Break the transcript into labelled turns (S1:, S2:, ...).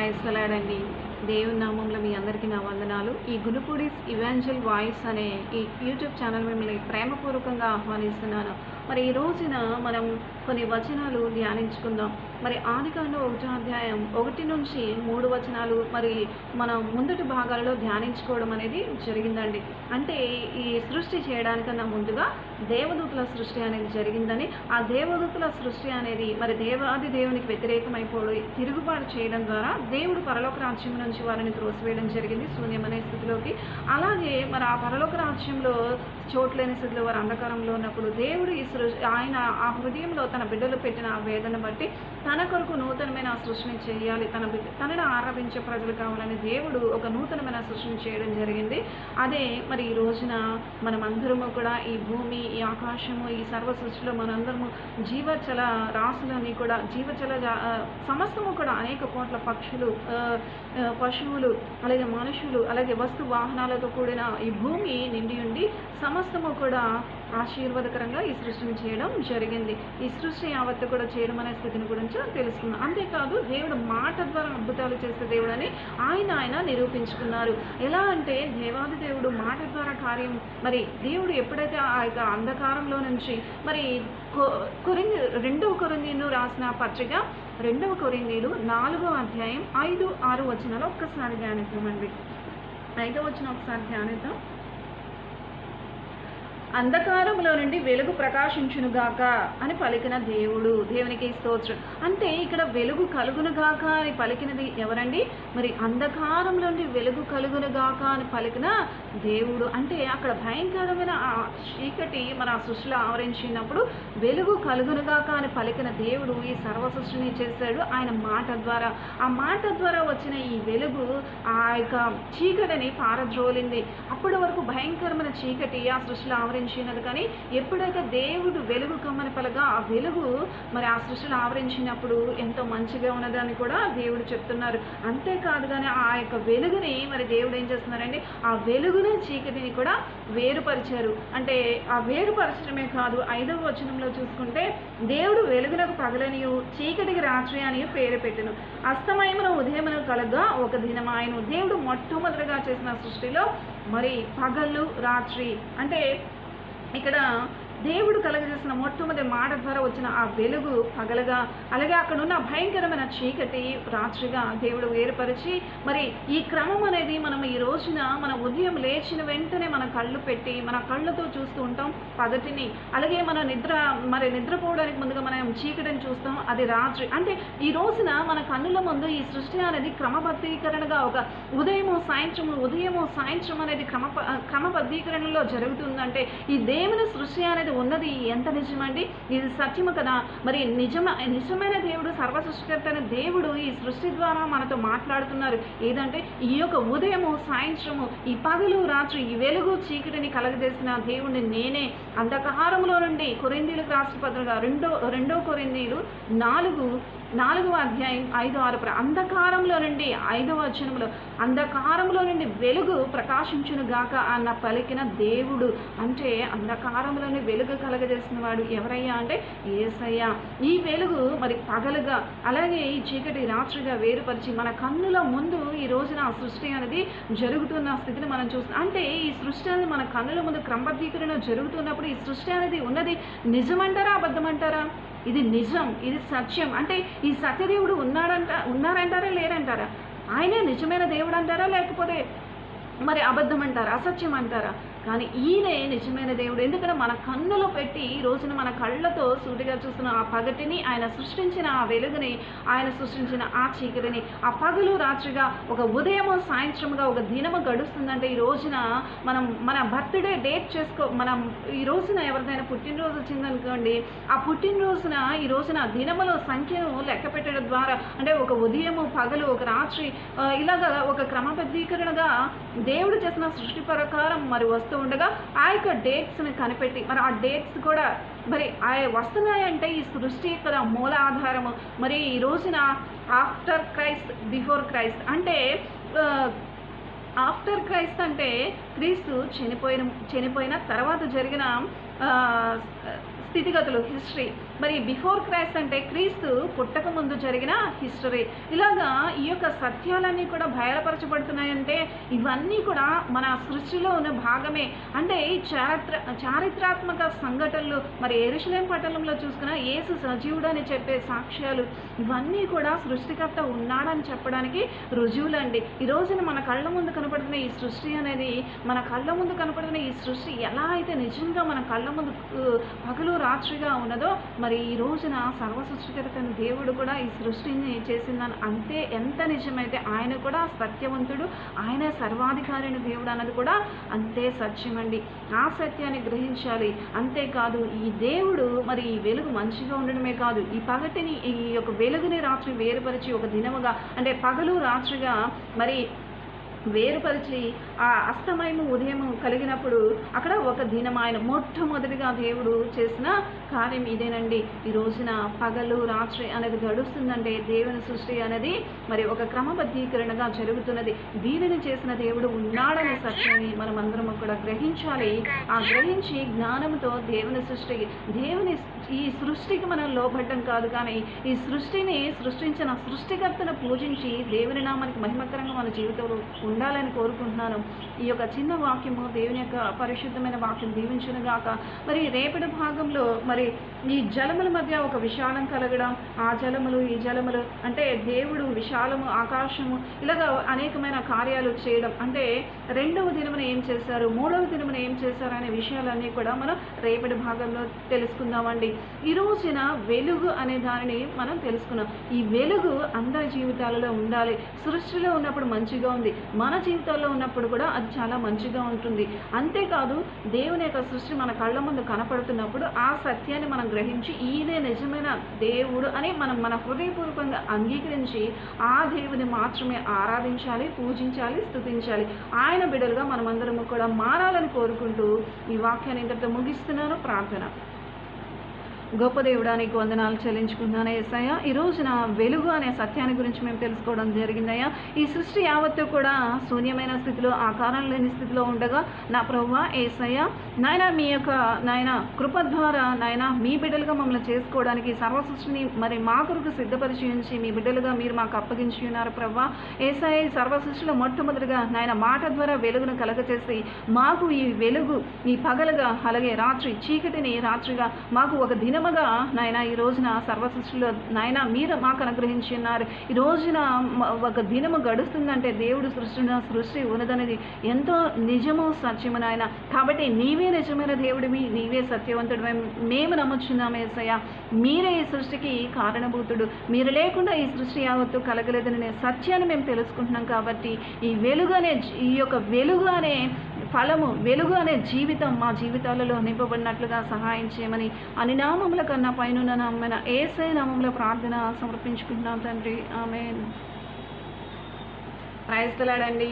S1: Praise lord. దేవుని నామంలో మీ అందరికీ నా వందనాలు. ఈ గునుపూడిస్ ఇవాంజెల్ వాయిస్ అనే ఈ యూట్యూబ్ ఛానల్ మిమ్మల్ని ప్రేమపూర్వకంగా ఆహ్వానిస్తున్నాను. మరి ఈ రోజున మనం కొన్ని వచనాలు ధ్యానించుకుందాం. మరి ఆదికాండం 1వ అధ్యాయం 1 నుంచి 3 వచనాలు మరి మనం ముందటి భాగాలలో ధ్యానించుకోవడం అనేది జరిగిందండి. అంటే ఈ సృష్టి చేయడానికన్నా ముందుగా దేవదూతల సృష్టి అనేది జరిగిందని, ఆ దేవదూతల సృష్టి అనేది మరి దేవాది దేవునికి వ్యతిరేకమైపోయి తిరుగుబాటు చేయడం ద్వారా దేవుడు పరలోక రాజ్యం నుంచి వారిని త్రోసివేయడం జరిగింది శూన్యమనే స్థితిలోకి. అలాగే మరి ఆ పరలోక రాజ్యంలో చోట్లేని స్థితిలో వారు అంధకారంలో ఉన్నప్పుడు దేవుడు ఆయన ఆ హృదయంలో తన బిడ్డలు పెట్టిన ఆ వేదన బట్టి తన కొరకు నూతనమైన సృష్టిని చేయాలి, తనని ఆరాధించే ప్రజలు కావాలని దేవుడు ఒక నూతనమైన సృష్టిని చేయడం జరిగింది. అదే మరి ఈ రోజున మనమందరము కూడా ఈ భూమి, ఈ ఆకాశము, ఈ సర్వ సృష్టిలో మనందరము జీవచల రాశులని కూడా సమస్తము కూడా అనేక కోట్ల పక్షులు, పశువులు, అలాగే మనుషులు, అలాగే వస్తు వాహనాలతో కూడిన ఈ భూమి నిండి ఉండి సమస్తము కూడా ఆశీర్వాదకరంగా ఈ సృష్టిని చేయడం జరిగింది. ఈ సృష్టి యావత్తు కూడా చేయడం అనే స్థితిని గురించి తెలుసుకున్నాం. అంతేకాదు దేవుడు మాట ద్వారా అద్భుతాలు చేసే దేవుడు అని ఆయన నిరూపించుకున్నారు. ఎలా అంటే దేవాది దేవుడు మాట ద్వారా కార్యం మరి దేవుడు ఎప్పుడైతే ఆ యొక్క అంధకారంలో నుంచి మరి 2వ కొరింథీయులు రాసిన పత్రిక 2వ కొరింథీయులు 4వ అధ్యాయం 5, 6 వచనాలు ఒక్కసారి ధ్యానిద్దామండి. 5వ వచనం ఒకసారి ధ్యానిద్దాం. అంధకారంలో నుండి వెలుగు ప్రకాశించునుగాక అని పలికిన దేవుడు, దేవునికి స్తోత్రం. అంటే ఇక్కడ వెలుగు కలుగునుగాక అని పలికినది ఎవరండి? మరి అంధకారంలో నుండి వెలుగు కలుగునుగాక అని పలికిన దేవుడు. అంటే అక్కడ భయంకరమైన ఆ చీకటి మన సృష్టిలో ఆవరించినప్పుడు వెలుగు కలుగునుగాక అని పలికిన దేవుడు ఈ సర్వ సృష్టిని చేశాడు ఆయన మాట ద్వారా. ఆ మాట ద్వారా వచ్చిన ఈ వెలుగు ఆ యొక్క చీకటిని పారద్రోలింది. అప్పటి వరకు భయంకరమైన చీకటి ఆ సృష్టిలో ఆవరించినది. కానీ ఎప్పుడైతే దేవుడు వెలుగు కమ్మని పలగా ఆ వెలుగు మరి ఆ సృష్టిని ఆవరించినప్పుడు ఎంతో మంచిగా ఉన్నదని కూడా దేవుడు చెప్తున్నారు. అంతేకాదు కానీ ఆ యొక్క వెలుగుని మరి దేవుడు ఏం చేస్తున్నారండి, ఆ వెలుగుని చీకటిని కూడా వేరుపరిచారు. అంటే ఆ వేరుపరచడమే కాదు, 5వ వచనంలో చూసుకుంటే దేవుడు వెలుగునకు పగలనియు చీకటికి రాత్రి అని పేరు పెట్టెను. అస్తమయమున ఉదయమున కలగా ఒక దినమాయను. దేవుడు మొట్టమొదటిగా చేసిన సృష్టిలో మరి పగలు రాత్రి అంటే ఇక్కడ దేవుడు కలగజేసిన మొట్టమొదటి మాట ద్వారా వచ్చిన ఆ వెలుగు పగలగా, అలాగే అక్కడ ఉన్న భయంకరమైన చీకటి రాత్రిగా దేవుడు వేరుపరిచి మరి ఈ క్రమం అనేది మనం ఈ రోజున మన ఉదయం లేచిన వెంటనే మన కళ్ళు పెట్టి మన కళ్ళతో చూస్తూ ఉంటాం పగటిని. అలాగే మన నిద్రపోవడానికి ముందుగా మనం చీకటిని చూస్తాం, అది రాత్రి. అంటే ఈ రోజున మన కన్నుల ముందు ఈ సృష్టి అనేది క్రమబద్ధీకరణగా ఒక ఉదయము సాయంత్రం అనేది క్రమబద్ధీకరణలో జరుగుతుందంటే ఈ దేవుని సృష్టి అనేది ఉన్నది ఎంత నిజమండి, ఇది సత్యము కదా. మరి నిజమైన దేవుడు, సర్వసృష్టికర్త అయిన దేవుడు ఈ సృష్టి ద్వారా మనతో మాట్లాడుతున్నారు. ఏదంటే ఈ యొక్క ఉదయము సాయంత్రము, ఈ పగలు రాత్రి, ఈ వెలుగు చీకటిని కలగజేసిన దేవుడిని నేనే. అంధకారంలో నుండి కొరింథీయులకు రాసిన పత్రిక 2వ కొరింథీయులు 4వ అధ్యాయం 5, 6 అంధకారంలో నుండి 5వ వచనంలో అంధకారంలో నుండి వెలుగు ప్రకాశించును గాక అన్న పలికిన దేవుడు. అంటే అంధకారంలోని వెలుగు కలగజేసిన వాడు ఎవరయ్యా అంటే యేసయ్య. ఈ వెలుగు మరి పగలుగా అలాగే ఈ చీకటి రాత్రిగా వేరుపరిచి మన కన్నుల ముందు ఈ రోజున ఆ సృష్టి అనేది జరుగుతున్న స్థితిని మనం చూస్తున్నాం. అంటే ఈ సృష్టి అనేది మన కన్నుల ముందు క్రమబద్ధీకరణ జరుగుతున్నప్పుడు ఈ సృష్టి అనేది ఉన్నది నిజమంటారా అబద్ధమంటారా? ఇది నిజం, ఇది సత్యం. అంటే ఈ సత్యదేవుడు ఉన్నారంటారా లేరంటారా? ఆయనే నిజమైన దేవుడు అంటారా లేకపోతే మరి అబద్ధం అంటారా, అసత్యం అంటారా? కానీ ఈయనే నిజమైన దేవుడు. ఎందుకంటే మన కన్నులో పెట్టి ఈ రోజున మన కళ్ళతో సూటిగా చూస్తున్న ఆ పగటిని, ఆయన సృష్టించిన ఆ వెలుగుని, ఆయన సృష్టించిన ఆ చీకటిని, ఆ పగలు రాత్రిగా ఒక ఉదయము సాయంత్రముగా ఒక దినము గడుస్తుందంటే ఈ రోజున మన బర్త్డే డేట్ మనం ఈ రోజున ఎవరిదైనా పుట్టినరోజు వచ్చిందనుకోండి, ఆ పుట్టినరోజున ఈ రోజున దినముల సంఖ్యను లెక్క పెట్టడం ద్వారా అంటే ఒక ఉదయము పగలు ఒక రాత్రి ఇలాగా ఒక క్రమబద్ధీకరణగా దేవుడు చేసిన సృష్టి ప్రకారం మరి వస్తూ ఉండగా ఆ యొక్క డేట్స్ని కనిపెట్టి మరి ఆ డేట్స్ కూడా మరి వస్తున్నాయంటే ఈ సృష్టి యొక్క మూల ఆధారము. మరి ఈ రోజున ఆఫ్టర్ క్రైస్ట్ బిఫోర్ క్రైస్ట్ అంటే ఆఫ్టర్ క్రైస్ట్ అంటే క్రీస్తు చనిపోయిన తర్వాత జరిగిన స్థితిగతులు, హిస్టరీ. మరి బిఫోర్ క్రైస్ట్ అంటే క్రీస్తు పుట్టక ముందు జరిగిన హిస్టరీ. ఇలాగా ఈ యొక్క సత్యాలన్నీ కూడా బయలుపరచబడుతున్నాయంటే ఇవన్నీ కూడా మన సృష్టిలో ఉన్న భాగమే. అంటే ఈ చారిత్రాత్మక సంఘటనలు, మరి యెరూషలేము పట్టణంలో చూసుకున్న యేసు సజీవుడు అని చెప్పే సాక్ష్యాలు, ఇవన్నీ కూడా సృష్టికర్త ఉన్నాడని చెప్పడానికి రుజువులండి. ఈ రోజున మన కళ్ళ ముందు కనపడుతున్న ఈ సృష్టి అనేది, మన కళ్ళ ముందు కనపడుతున్న ఈ సృష్టి ఎలా అయితే నిజంగా మన కళ్ళ ముందు పగలు రాత్రిగా ఉన్నదో, మరి ఈ రోజున సర్వ సృష్టికర్త దేవుడు కూడా ఈ సృష్టిని చేసిందని అంతే ఎంత నిజమైతే ఆయన కూడా సత్యవంతుడు, ఆయన సర్వాధికారి దేవుడు అన్నది కూడా అంతే సత్యమండి. ఆ సత్యాన్ని గ్రహించాలి. అంతేకాదు ఈ దేవుడు మరి ఈ వెలుగు మంచిగా ఉండడమే కాదు, ఈ పగటిని, ఈ యొక్క వెలుగుని రాత్రి వేరుపరిచి ఒక దినముగా, అంటే పగలు రాత్రిగా మరి వేరుపరిచి ఆ అస్తమయము ఉదయము కలిగినప్పుడు అక్కడ ఒక దినం ఆయన మొట్టమొదటిగా దేవుడు చేసిన కార్యం ఇదేనండి. ఈ రోజున పగలు రాత్రి అనేది గడుస్తుందంటే దేవుని సృష్టి అనేది మరి ఒక క్రమబద్ధీకరణగా జరుగుతున్నది. దీనిని చేసిన దేవుడు ఉన్నాడనే సత్యాన్ని మనం అందరం కూడా గ్రహించాలి. ఆ గ్రహించి జ్ఞానంతో దేవుని ఈ సృష్టికి మనం లోబడ్డం కాదు, కానీ ఈ సృష్టిని సృష్టించిన సృష్టికర్తను పూజించి దేవుని నామానికి మహిమకరంగా మన జీవితంలో ఉండాలని కోరుకుంటున్నాను. ఈ యొక్క చిన్న వాక్యము దేవుని యొక్క పరిశుద్ధమైన వాక్యం దీవించునుగాక. మరి రేపటి భాగంలో మరి ఈ జలముల మధ్య ఒక విశాలం కలగడం, ఆ జలములు ఈ జలములు అంటే దేవుడు విశాలము ఆకాశము ఇలాగ అనేకమైన కార్యాలు చేయడం, అంటే రెండవ దినమున ఏం చేశారు, మూడవ దినమున ఏం చేశారు అనే విషయాలన్నీ కూడా మనం రేపటి భాగంలో తెలుసుకుందామండి. ఈ రోజున వెలుగు అనే దానిని మనం తెలుసుకున్నాం. ఈ వెలుగు అందరి జీవితాలలో ఉండాలి. సృష్టిలో ఉన్నప్పుడు మంచిగా ఉంది, మన జీవితాల్లో ఉన్నప్పుడు కూడా అది చాలా మంచిగా ఉంటుంది. అంతేకాదు దేవుని యొక్క సృష్టి మన కళ్ళ ముందు కనపడుతున్నప్పుడు ఆ సత్యాన్ని మనం గ్రహించి ఈయనే నిజమైన దేవుడు అని మనం మన హృదయపూర్వకంగా అంగీకరించి ఆ దేవుని మాత్రమే ఆరాధించాలి, పూజించాలి, స్తుతించాలి. ఆయన బిడ్డలుగా మనమందరము కూడా మారాలని కోరుకుంటూ ఈ వాక్యాన్ని ఇంతటితో ముగిస్తున్నాను. ప్రార్థన. గొప్ప దేవుడానికి వందనాలు చెల్లించుకున్నాను యేసయ్య. ఈ రోజున వెలుగు అనే సత్యాన్ని గురించి మేము తెలుసుకోవడం జరిగిందయ్యా. ఈ సృష్టి యావత్తు కూడా శూన్యమైన స్థితిలో, ఆకారం లేని స్థితిలో ఉండగా నా ప్రభువా యేసయ్య నాయన మీ యొక్క నాయన కృప ద్వారా నాయన మీ బిడ్డలుగా మమ్మల్ని చేసుకోవడానికి సర్వ సృష్టిని మరి మా కొరకు సిద్ధపరిచి ఉంచి మీ బిడ్డలుగా మీరు మాకు అప్పగించి ఉన్నారు ప్రభువా యేసయ్య. సర్వ సృష్టిలో మొట్టమొదటిగా నాయన మాట ద్వారా వెలుగును కలగచేసి మాకు ఈ వెలుగు ఈ పగలుగా, అలాగే రాత్రి చీకటిని రాత్రిగా మాకు ఒక దినముగా నాయన ఈ రోజున సర్వ సృష్టిలో నాయన మీరు మాకు అనుగ్రహించి ఉన్నారు. ఈ రోజున ఒక దినము గడుస్తుందంటే దేవుడు సృష్టి ఉన్నదనేది ఎంతో నిజము సత్యము నాయన. కాబట్టి నీవే నిజమైన దేవుడివి, నీవే సత్యవంతుడివి మేము నమ్ముచున్నాము యేసయ్య. మీరే ఈ సృష్టికి కారణభూతుడు, మీరు లేకుండా ఈ సృష్టి యావత్తు కలగలేదనే సత్యాన్ని మేము తెలుసుకుంటున్నాం. కాబట్టి ఈ యొక్క వెలుగు అనే ఫలము, వెలుగు అనే జీవితం మా జీవితాలలో నింపబడినట్లుగా సహాయం చేయమని అని నామముల కన్నా పైన నామమైన యేసయ్య నామములో ప్రార్థన సమర్పించుకుంటున్నాం తండ్రి. ఆమేన్. ప్రైజ్ ది లార్డ్ అండి.